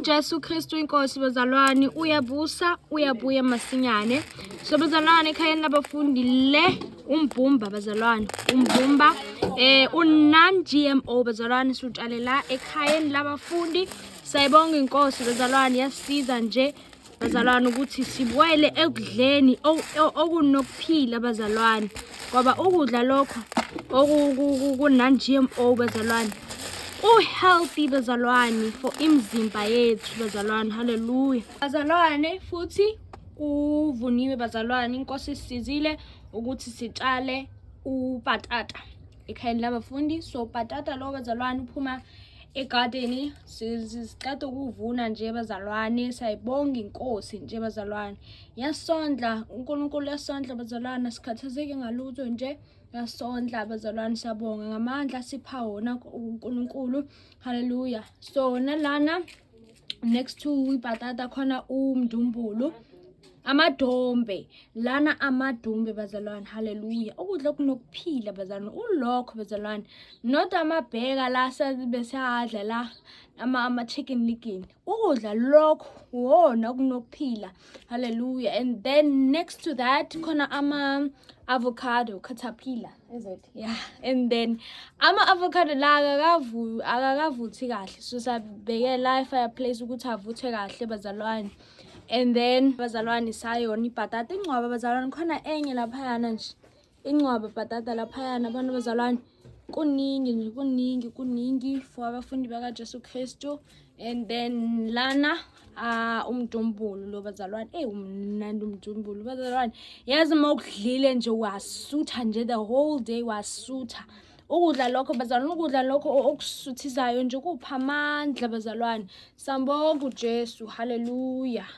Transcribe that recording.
Jesu Kristu inkosi bazalwane uyabusa uyabuya masinyane. So bazalwane ekhayeni labafundi le umbumba bazalwane umbumba non GMO bazalwane siutshalela ekhayeni labafundi. Sayibonga inkosi bazalwane yasiza nje bazalwane ukuthi sibwele ekudleni okunokuphila bazalwane ngoba ukudla lokho non GMO bazalwane healthy bazalwane for imzimba yethu bazalwane. Hallelujah bazalwane. Futhi uvuniwe bazalwane, inkosi isizile ukuthi sitshale upatata ekhayeni labafundi. So patata lo bazalwane uphuma egarden, siqeda ukuvuna nje bazalwane. Sayibonga inkosi nje bazalwane, yasondla uNkulunkulu yasondla bazalwane, asikhathazeke ngalutho nje yasondla bazalwane. Siyabonga ngamandla sipha wona uNkulunkulu. Hallelujah. So nalana next to ipatata khona umdumbulu, amadombe lana amadumbe bazalwane. Hallelujah. Ukudla kunokuphila bazalwane ulokho bazalwane, not amabheka la besiyadla la ama chicken licken. Ukudla lokho wona kunokuphila. Hallelujah. And then next to that khona ama avocado caterpillar, is it? Yeah. And then ama avocado la akakavuthi kahle, so sabekela fireplace ukuthi avuthe kahle bazalwane. And then bazalwane sayona ipatata ingcwaba bazalwane khona enye laphayana nje, ingcwaba patata laphayana abantu bazalwane. Kuningi nje kuningi for abafundi baka Jesu Kristu. And then lana umdumbulu lo bazalwane, umnandi umdumbulu bazalwane. Yazi mawukudlile nje wasutha nje the whole day wasutha. Ukudla lokho bazalwane, ukudla lokho okusuthisayo nje kupha amandla bazalwane. Sambonga uJesu. Hallelujah.